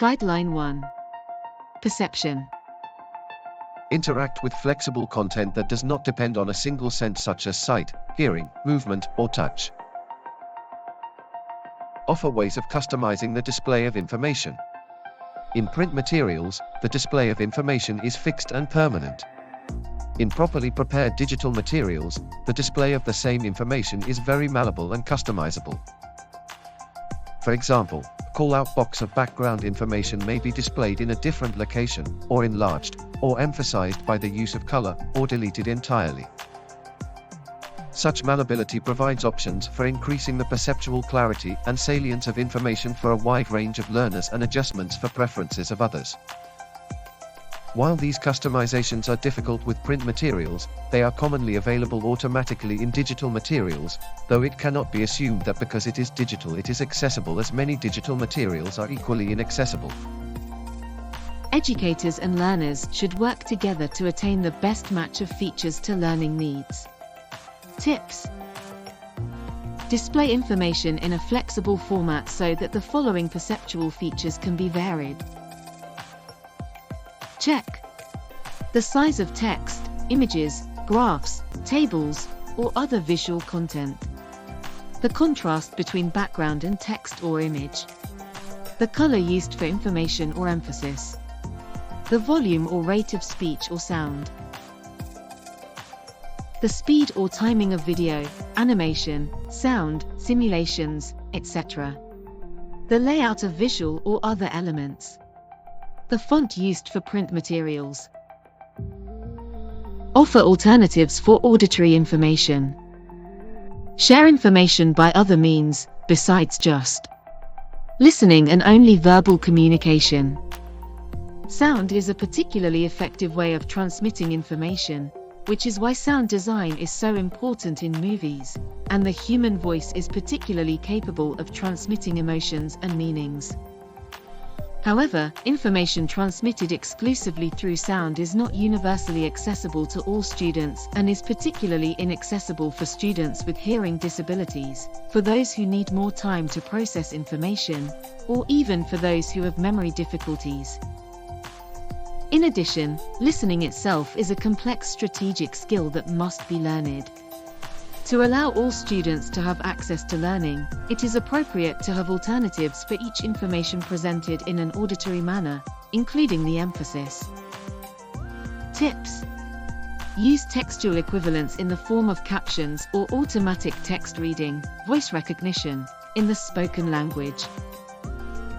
Guideline 1. Perception. Interact with flexible content that does not depend on a single sense such as sight, hearing, movement, or touch. Offer ways of customizing the display of information. In print materials, the display of information is fixed and permanent. In properly prepared digital materials, the display of the same information is very malleable and customizable. For example, a call-out box of background information may be displayed in a different location, or enlarged, or emphasized by the use of color, or deleted entirely. Such malleability provides options for increasing the perceptual clarity and salience of information for a wide range of learners and adjustments for preferences of others. While these customizations are difficult with print materials, they are commonly available automatically in digital materials, though it cannot be assumed that because it is digital it is accessible, as many digital materials are equally inaccessible. Educators and learners should work together to attain the best match of features to learning needs. Tips. Display information in a flexible format so that the following perceptual features can be varied. Check the size of text, images, graphs, tables, or other visual content. The contrast between background and text or image. The color used for information or emphasis. The volume or rate of speech or sound. The speed or timing of video, animation, sound, simulations, etc. The layout of visual or other elements. The font used for print materials. Offer alternatives for auditory information. Share information by other means, besides just listening and only verbal communication. Sound is a particularly effective way of transmitting information, which is why sound design is so important in movies, and the human voice is particularly capable of transmitting emotions and meanings. However, information transmitted exclusively through sound is not universally accessible to all students and is particularly inaccessible for students with hearing disabilities, for those who need more time to process information, or even for those who have memory difficulties. In addition, listening itself is a complex strategic skill that must be learned. To allow all students to have access to learning, it is appropriate to have alternatives for each information presented in an auditory manner, including the emphasis. Tips. Use textual equivalents in the form of captions or automatic text reading, voice recognition, in the spoken language.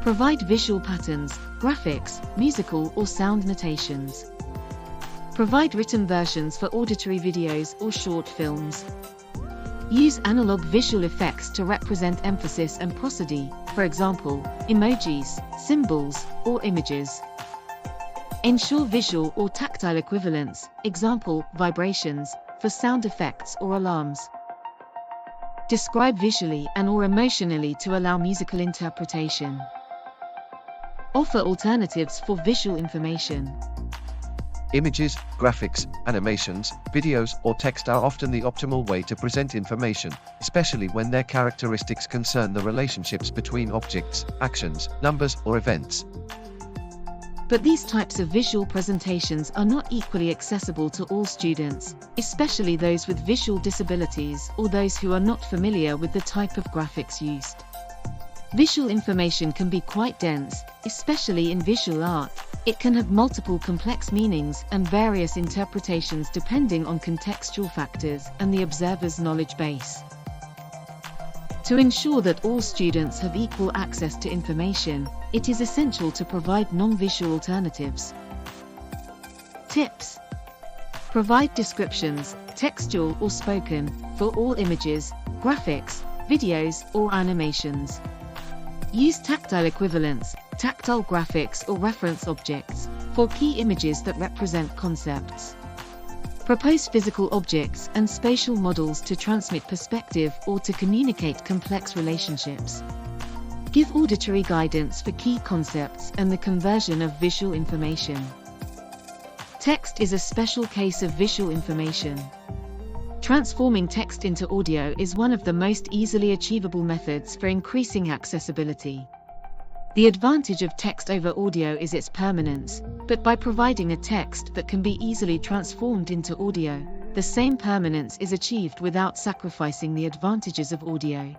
Provide visual patterns, graphics, musical or sound notations. Provide written versions for auditory videos or short films. Use analog visual effects to represent emphasis and prosody, for example, emojis, symbols, or images. Ensure visual or tactile equivalents, example, vibrations, for sound effects or alarms. Describe visually and/or emotionally to allow musical interpretation. Offer alternatives for visual information. Images, graphics, animations, videos, or text are often the optimal way to present information, especially when their characteristics concern the relationships between objects, actions, numbers, or events. But these types of visual presentations are not equally accessible to all students, especially those with visual disabilities or those who are not familiar with the type of graphics used. Visual information can be quite dense, especially in visual art. It can have multiple complex meanings and various interpretations depending on contextual factors and the observer's knowledge base. To ensure that all students have equal access to information, it is essential to provide non-visual alternatives. Tips. Provide descriptions, textual or spoken, for all images, graphics, videos, or animations. Use tactile equivalents, tactile graphics or reference objects, for key images that represent concepts. Propose physical objects and spatial models to transmit perspective or to communicate complex relationships. Give auditory guidance for key concepts and the conversion of visual information. Text is a special case of visual information. Transforming text into audio is one of the most easily achievable methods for increasing accessibility. The advantage of text over audio is its permanence, but by providing a text that can be easily transformed into audio, the same permanence is achieved without sacrificing the advantages of audio.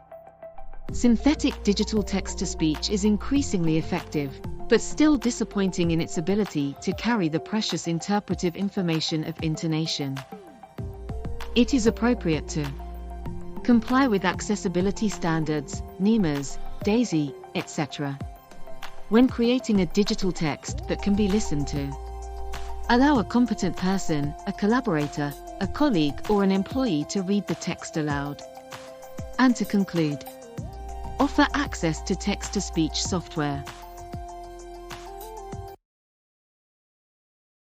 Synthetic digital text-to-speech is increasingly effective, but still disappointing in its ability to carry the precious interpretive information of intonation. It is appropriate to comply with accessibility standards, NEMAs, DAISY, etc. when creating a digital text that can be listened to. Allow a competent person, a collaborator, a colleague, or an employee to read the text aloud. And to conclude, offer access to text-to-speech software.